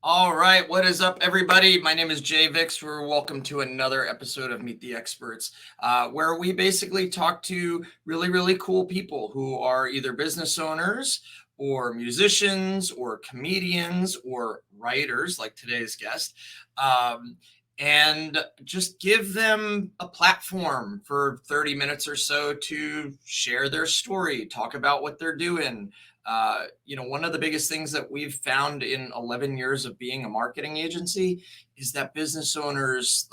All right, what is up, everybody? My name is Jay Vix. Welcome to another episode of Meet the Experts, where we basically talk to really, really cool people who are either business owners or musicians or comedians or writers, like today's guest, and just give them a platform for 30 minutes or so to share their story, talk about what they're doing. One of the biggest things that we've found in 11 years of being a marketing agency is that business owners,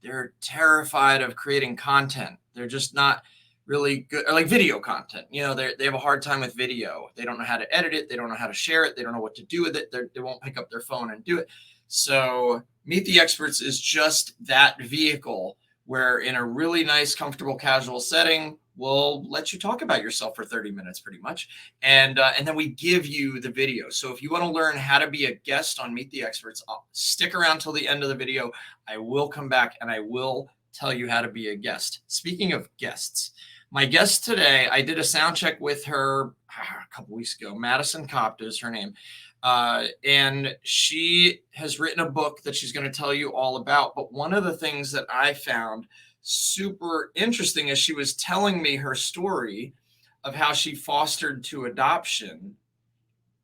they're terrified of creating content. They're just not really good, or like video content. They have a hard time with video. They don't know how to edit it. They don't know how to share it. They don't know what to do with it. They won't pick up their phone and do it. So Meet the Experts is just that vehicle where, in a really nice, comfortable, casual setting, we'll let you talk about yourself for 30 minutes pretty much. And then we give you the video. So if you want to learn how to be a guest on Meet the Experts, stick around till the end of the video. I will come back and I will tell you how to be a guest. Speaking of guests, my guest today, I did a sound check with her a couple weeks ago. Madison Kopta is her name. And she has written a book that she's going to tell you all about. But one of the things that I found super interesting as she was telling me her story of how she fostered to adoption.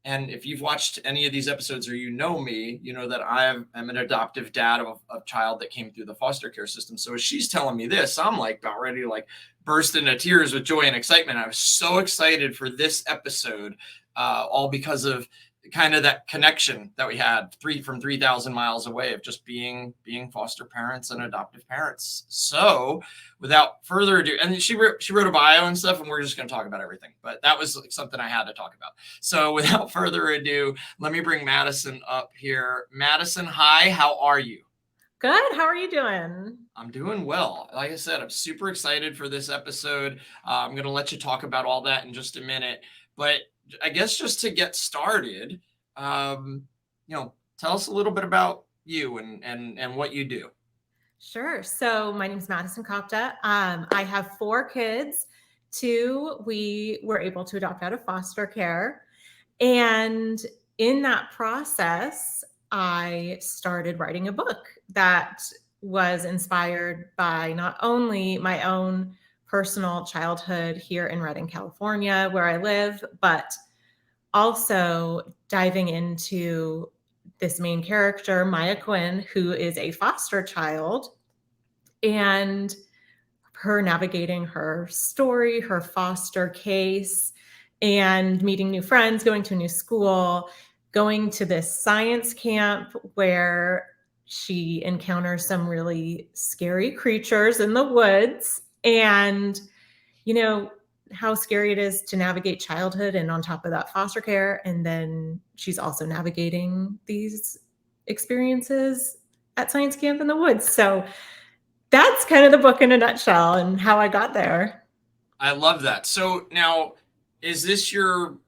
And if you've watched any of these episodes or you know me, you know that I'm an adoptive dad of a child that came through the foster care system. So as she's telling me this, I'm like about ready to burst into tears with joy and excitement. I was so excited for this episode, all because of kind of that connection that we had from 3,000 miles away of just being foster parents and adoptive parents. So without further ado, and she wrote a bio and stuff, and we're just going to talk about everything, but that was something I had to talk about. So without further ado, let me bring Madison up here. Madison, hi, how are you? Good. How are you doing? I'm doing well. Like I said, I'm super excited for this episode. I'm going to let you talk about all that in just a minute, but I guess just to get started, tell us a little bit about you and what you do. Sure. So my name is Madison Kopta. I have 4 kids. 2 we were able to adopt out of foster care. And in that process, I started writing a book that was inspired by not only my own personal childhood here in Redding, California, where I live, but also diving into this main character, Maya Quinn, who is a foster child, and her navigating her story, her foster case, and meeting new friends, going to a new school, going to this science camp where she encounters some really scary creatures in the woods. And, how scary it is to navigate childhood and on top of that foster care. And then she's also navigating these experiences at science camp in the woods. So that's kind of the book in a nutshell and how I got there. I love that. So now, is this your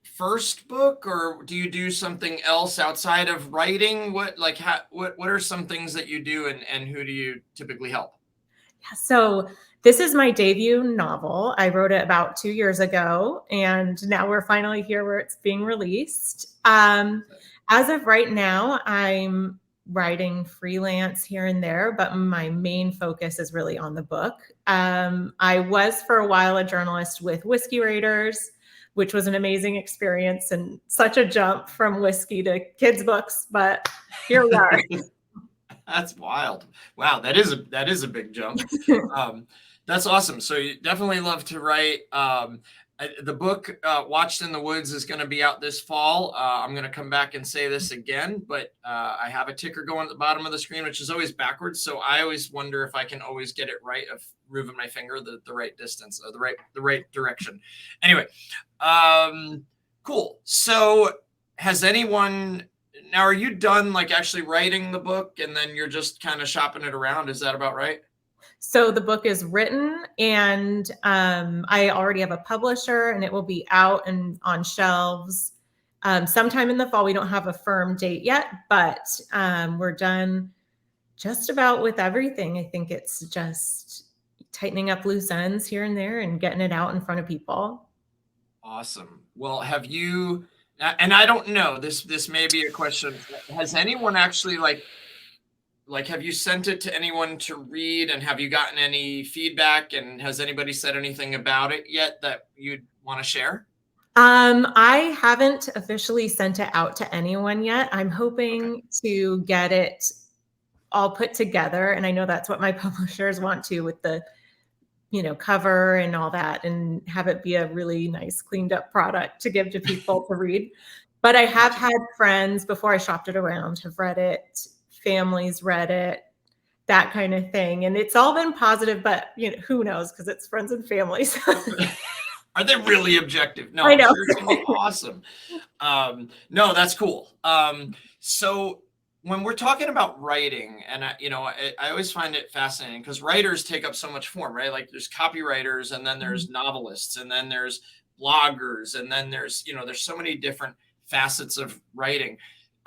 first book, or do you do something else outside of writing? What are some things that you do, and who do you typically help? Yeah, so this is my debut novel. I wrote it about 2 years ago, and now we're finally here where it's being released. As of right now, I'm writing freelance here and there, but my main focus is really on the book. I was for a while a journalist with Whiskey Raiders, which was an amazing experience and such a jump from whiskey to kids' books, but here we are. That's wild. Wow, that is a big jump. That's awesome. So you definitely love to write. The book Watched in the Woods is going to be out this fall. I'm going to come back and say this again, but I have a ticker going at the bottom of the screen, which is always backwards. So I always wonder if I can always get it right, of moving my finger the right distance, or the right direction. Anyway, cool. So has anyone, now, are you done actually writing the book and then you're just kind of shopping it around? Is that about right? So the book is written, and I already have a publisher, and it will be out and on shelves sometime in the fall. We don't have a firm date yet, but we're done just about with everything. I think it's just tightening up loose ends here and there and getting it out in front of people. Awesome. Well, have you, and I don't know, this may be a question. Has anyone actually like have you sent it to anyone to read, and have you gotten any feedback, and has anybody said anything about it yet that you'd want to share? I haven't officially sent it out to anyone yet. I'm Okay. hoping to get it all put together, and I know that's what my publishers want to, with the cover and all that, and have it be a really nice cleaned up product to give to people to read. But I have Gotcha. had friends before I shopped it around have read it, families read it, that kind of thing. And it's all been positive, but who knows, because it's friends and families. Are they really objective? No, I I'm know. sure it's gonna be awesome. No, that's cool. So when we're talking about writing, and I always find it fascinating because writers take up so much form, right? Like there's copywriters, and then there's novelists, and then there's bloggers, and then there's so many different facets of writing.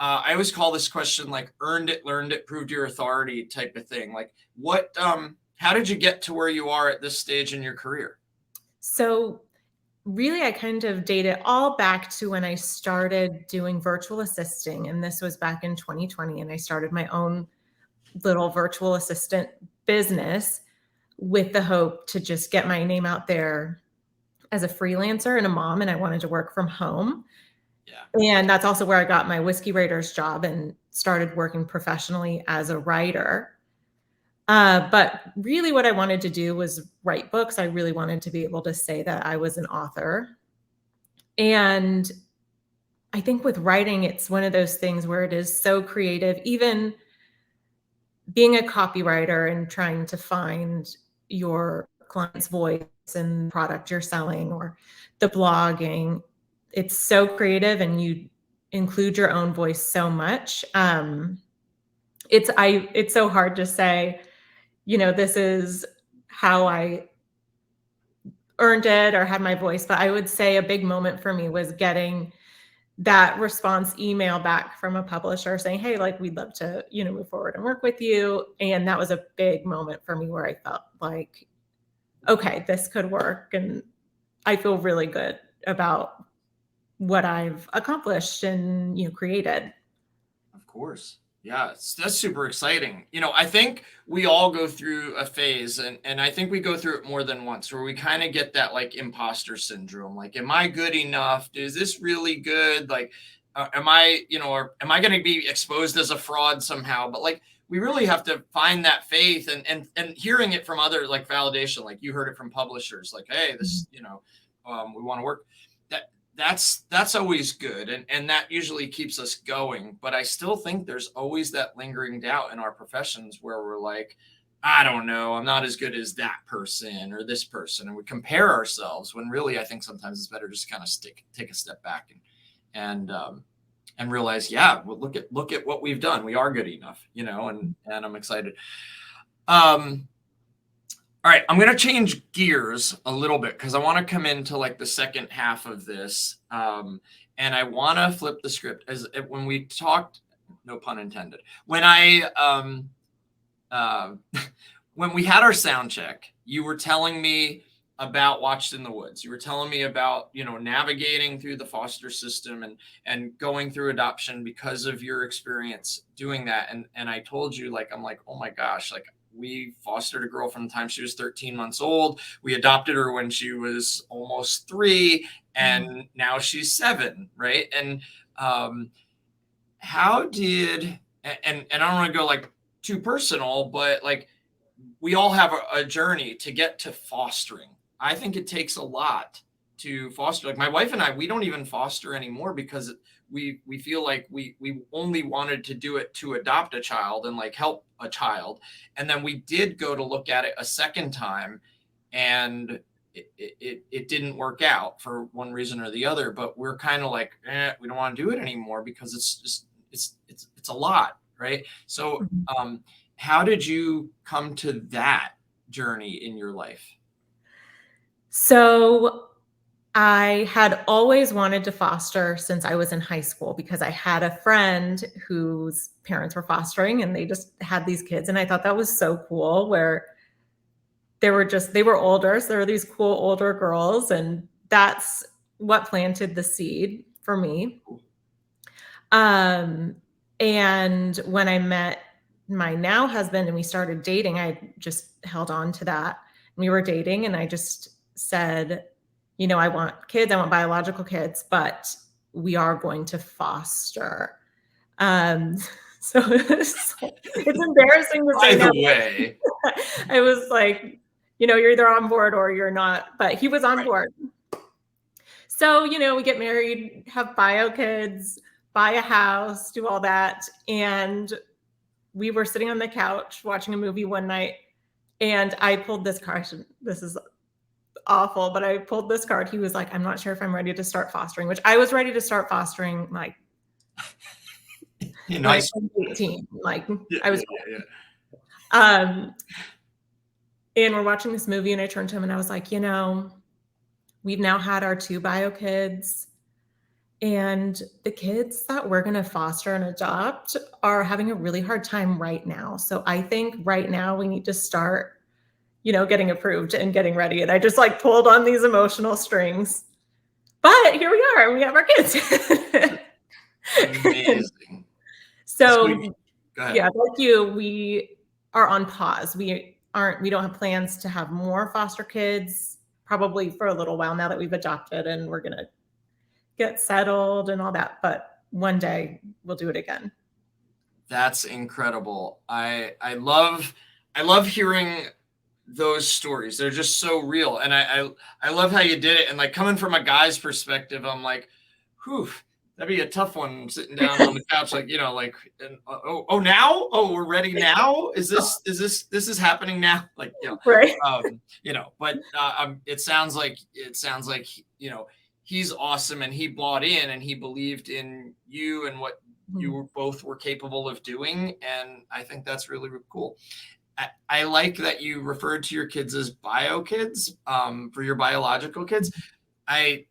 I always call this question like earned it, learned it, proved your authority type of thing. Like how did you get to where you are at this stage in your career? So really, I kind of date it all back to when I started doing virtual assisting. And this was back in 2020. And I started my own little virtual assistant business with the hope to just get my name out there as a freelancer and a mom. And I wanted to work from home. Yeah. And that's also where I got my whiskey writer's job and started working professionally as a writer. But really, what I wanted to do was write books. I really wanted to be able to say that I was an author. And I think with writing, it's one of those things where it is so creative, even being a copywriter and trying to find your client's voice and product you're selling, or the blogging. It's so creative, and you include your own voice so much. It's so hard to say, this is how I earned it or had my voice. But I would say a big moment for me was getting that response email back from a publisher saying, hey, like, we'd love to, move forward and work with you. And that was a big moment for me where I felt like, okay, this could work. And I feel really good about what I've accomplished and, created. Of course. Yeah, that's super exciting. I think we all go through a phase, and I think we go through it more than once, where we kind of get that like imposter syndrome. Like, am I good enough? Is this really good? Like, or am I going to be exposed as a fraud somehow? But like, we really have to find that faith, and hearing it from other like validation, like you heard it from publishers, like, hey, this, we want to work. That's always good, and that usually keeps us going. But I still think there's always that lingering doubt in our professions where we're like, I don't know, I'm not as good as that person or this person, and we compare ourselves when really I think sometimes it's better just kind of take a step back and realize, yeah, well, look at what we've done. We are good enough, and I'm excited. All right, I'm going to change gears a little bit because I want to come into like the second half of this. And I want to flip the script when we talked, no pun intended, when we had our sound check, you were telling me about Watched in the Woods. You were telling me about, navigating through the foster system and going through adoption because of your experience doing that. And I told you, like, I'm like, oh my gosh, like, we fostered a girl from the time she was 13 months old. We adopted her when she was almost 3, and now she's 7, right? And how did, and I don't want to go like too personal, but like we all have a journey to get to fostering. I think it takes a lot to foster. Like my wife and I, we don't even foster anymore because we feel like we only wanted to do it to adopt a child and like help a child. And then we did go to look at it a second time, and it didn't work out for one reason or the other. But we're kind of like, we don't want to do it anymore because it's just it's a lot, right? So how did you come to that journey in your life? So I had always wanted to foster since I was in high school, because I had a friend whose parents were fostering and they just had these kids. And I thought that was so cool, where they were older. So there were these cool older girls, and that's what planted the seed for me. And when I met my now husband and we started dating, I just held on to that. We were dating, and I just said, I want kids, I want biological kids, but we are going to foster. Um, so it's embarrassing to By say now. the way, I was like, you're either on board or you're not, but he was on right. board. So, we get married, have bio kids, buy a house, do all that. And we were sitting on the couch watching a movie one night, and I pulled this card. This is awful, but I pulled this card. He was like, I'm not sure if I'm ready to start fostering, which I was ready to start fostering like Nice. 18. Like Yeah, I was yeah. And we're watching this movie, and I turned to him and I was like, we've now had our 2 bio kids, and the kids that we're going to foster and adopt are having a really hard time right now. So I think right now we need to start, getting approved and getting ready. And I just like pulled on these emotional strings. But here we are, and we have our kids. Amazing. So Go ahead. yeah, like you, we are on pause. We don't have plans to have more foster kids probably for a little while now that we've adopted, and we're going to get settled and all that. But one day we'll do it again. That's incredible. I love hearing those stories. They're just so real. And I love how you did it. And like coming from a guy's perspective, I'm like, whew, that'd be a tough one sitting down on the couch, like, now? Oh, we're ready now? Is this happening now? Like, Right. But it sounds like, he's awesome, and he bought in, and he believed in you and what you both were capable of doing. And I think that's really, really cool. I like that you referred to your kids as bio kids, for your biological kids. I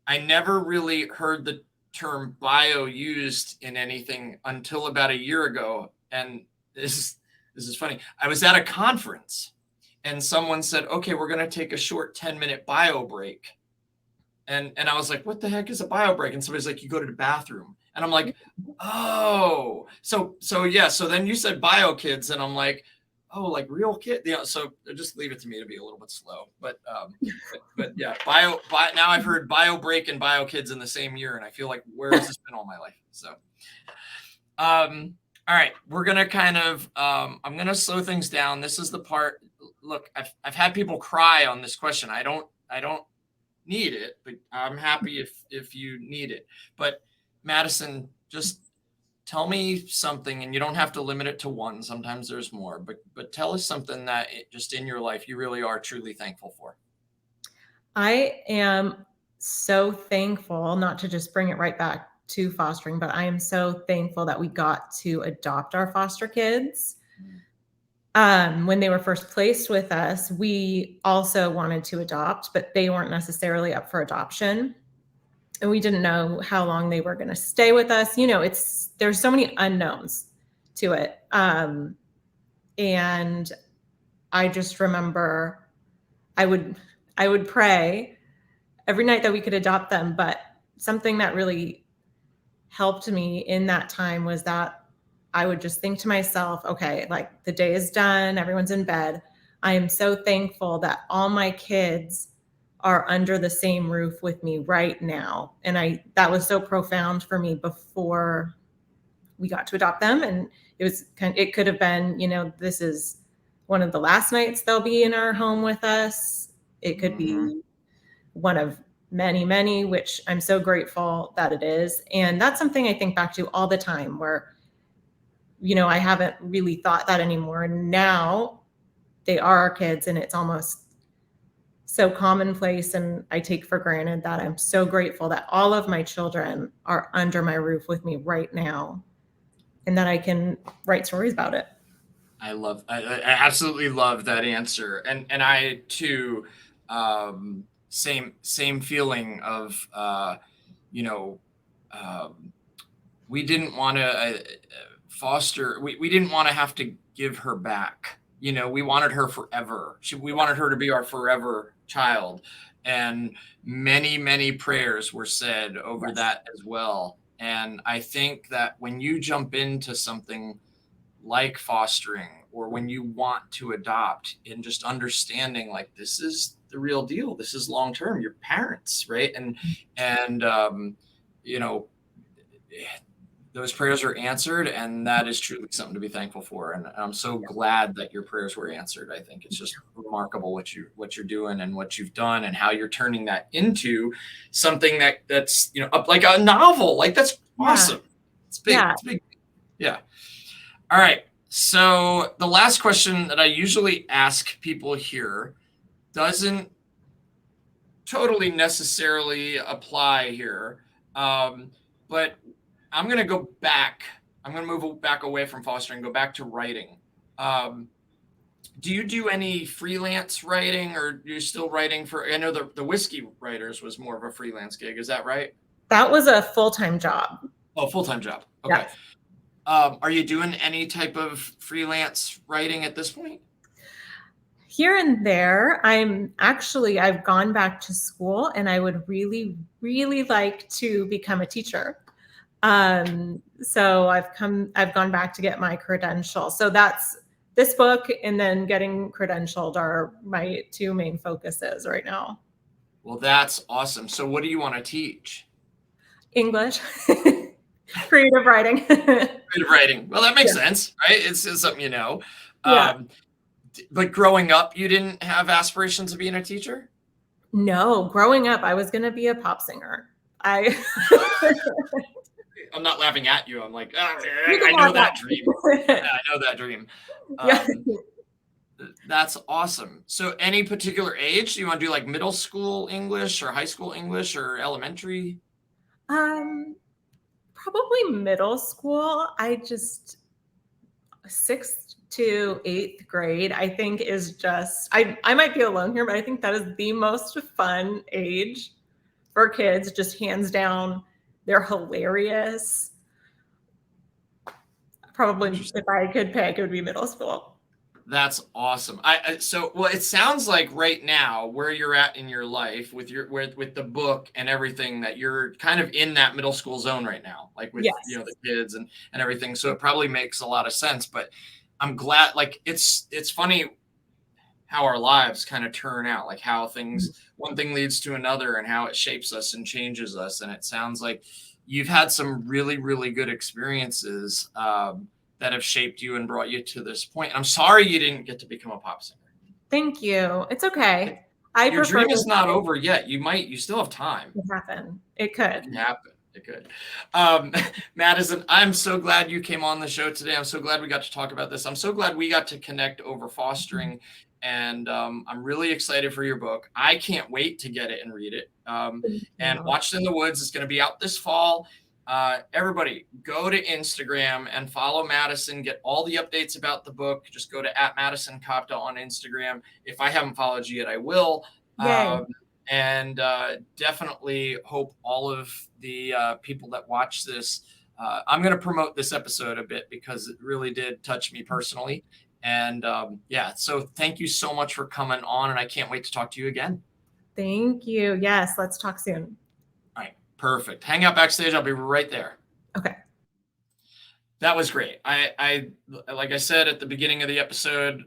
never really heard the term bio used in anything until about a year ago. And this is funny. I was at a conference, and someone said, okay, we're going to take a short 10-minute bio break. And I was like, what the heck is a bio break? And somebody's like, you go to the bathroom. And I'm like, oh, so yeah. So then you said bio kids, and I'm like, oh, like real kid. So just leave it to me to be a little bit slow. But yeah, now I've heard bio break and bio kids in the same year, and I feel like, where has this been all my life? So, all right, we're gonna kind of I'm gonna slow things down. This is the part. Look, I've had people cry on this question. I don't need it, but I'm happy if you need it. But Madison, just tell me something, and you don't have to limit it to one. Sometimes there's more, but tell us something that just in your life you really are truly thankful for. I am so thankful, not to just bring it right back to fostering, but I am so thankful that we got to adopt our foster kids. When they were first placed with us, we also wanted to adopt, but they weren't necessarily up for adoption. And we didn't know how long they were going to stay with us. There's so many unknowns to it. And I just remember I would pray every night that we could adopt them. But something that really helped me in that time was that I would just think to myself, okay, like the day is done, everyone's in bed. I am so thankful that all my kids are under the same roof with me right now. And that was so profound for me before we got to adopt them. And it could have been, this is one of the last nights they'll be in our home with us. It could be one of many, many, which I'm so grateful that it is. And that's something I think back to all the time where, I haven't really thought that anymore. And now they are our kids, and it's almost so commonplace, and I take for granted that I'm so grateful that all of my children are under my roof with me right now, and that I can write stories about it. I absolutely love that answer. And I too, same feeling of, we didn't want to foster, we didn't want to have to give her back. You know, we wanted her forever. We wanted her to be our forever child. And many, many prayers were said over Yes. that as well. And I think that when you jump into something like fostering, or when you want to adopt, and just understanding like this is the real deal, this is long term, your parents, right? And you know, those prayers are answered, and that is truly something to be thankful for. And I'm so glad that your prayers were answered. I think it's just remarkable what you're doing and what you've done, and how you're turning that into something that's, you know, up like a novel. Like, that's Yeah. awesome. It's big. Yeah. It's big. Yeah. All right. So the last question that I usually ask people here doesn't totally necessarily apply here. But I'm going to go back. I'm going to move back away from fostering, go back to writing. Do you do any freelance writing, or you're still writing for, I know the Whiskey Writers was more of a freelance gig. Is that right? That was a full-time job. Oh, full-time job. Okay. Yes. Are you doing any type of freelance writing at this point? Here and there, I've gone back to school, and I would really, really like to become a teacher. So I've gone back to get my credential. So that's this book, and then getting credentialed are my two main focuses right now. Well, that's awesome. So what do you want to teach? English, creative writing. Creative writing. Well, that makes sense, right? It's something, you know. Yeah. But growing up, you didn't have aspirations of being a teacher? No, growing up, I was going to be a pop singer. I'm not laughing at you. I'm like, oh, You I can know laugh that at dream. me. Yeah, I know that dream. Yeah. That's awesome. So any particular age? Do you want to do like middle school English, or high school English, or elementary? Probably middle school. I just 6th to 8th grade, I think, is just I might be alone here, but I think that is the most fun age for kids, just hands down. They're hilarious. Probably if I could pick, it would be middle school. That's awesome. So, well, it sounds like right now where you're at in your life with with the book and everything, that you're kind of in that middle school zone right now, like with, Yes. you know, the kids and everything. So it probably makes a lot of sense. But I'm glad, like, it's funny how our lives kind of turn out, like how things, one thing leads to another, and how it shapes us and changes us. And it sounds like you've had some really, really good experiences that have shaped you and brought you to this point. And I'm sorry you didn't get to become a pop singer. Thank you. It's okay. Your dream is not over yet. You still have time. It happen. It could. It can happen. It could. Madison, I'm so glad you came on the show today. I'm so glad we got to talk about this. I'm so glad we got to connect over fostering. And I'm really excited for your book. I can't wait to get it and read it. And Watched in the Woods is going to be out this fall. Everybody, go to Instagram and follow Madison. Get all the updates about the book. Just go to @Madison Kopta on Instagram. If I haven't followed you yet, I will. And definitely hope all of the people that watch this, I'm going to promote this episode a bit because it really did touch me personally. And yeah, so thank you so much for coming on, and I can't wait to talk to you again. Thank you. Yes, let's talk soon. All right, perfect. Hang out backstage. I'll be right there. Okay. That was great. I like I said at the beginning of the episode,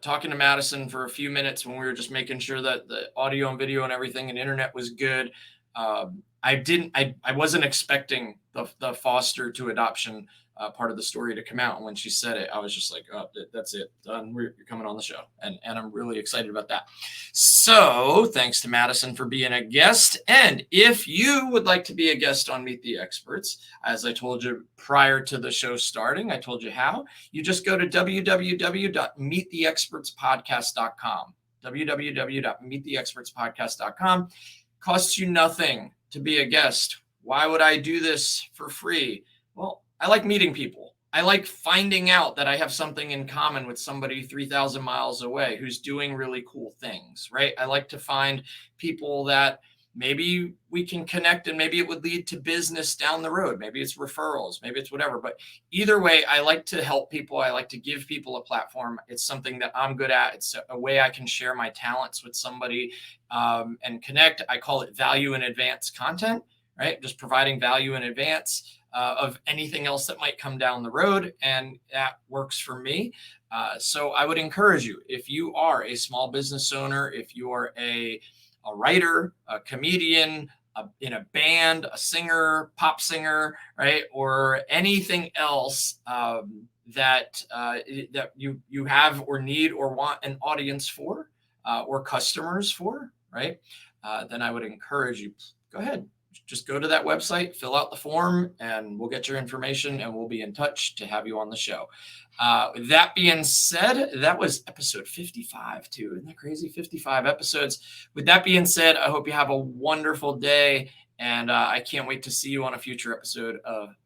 talking to Madison for a few minutes when we were just making sure that the audio and video and everything and internet was good. I wasn't expecting the foster to adoption part of the story to come out. And when she said it, I was just like, oh, that's it. Done. You're coming on the show. And I'm really excited about that. So thanks to Madison for being a guest. And if you would like to be a guest on Meet the Experts, as I told you prior to the show starting, I told you how. You just go to www.meettheexpertspodcast.com. www.meettheexpertspodcast.com. Costs you nothing to be a guest. Why would I do this for free? Well, I like meeting people. I like finding out that I have something in common with somebody 3,000 miles away who's doing really cool things, right? I like to find people that maybe we can connect and maybe it would lead to business down the road. Maybe it's referrals, maybe it's whatever. But either way, I like to help people. I like to give people a platform. It's something that I'm good at. It's a way I can share my talents with somebody and connect. I call it value in advance content, right? Just providing value in advance of anything else that might come down the road. And that works for me. So I would encourage you, if you are a small business owner, if you are a writer, a comedian, in a band, a singer, pop singer, right, or anything else that you have or need or want an audience for or customers for, right, then I would encourage you, go ahead. Just go to that website, fill out the form, and we'll get your information and we'll be in touch to have you on the show. With that being said, that was episode 55 too. Isn't that crazy? 55 episodes. With that being said, I hope you have a wonderful day, and I can't wait to see you on a future episode of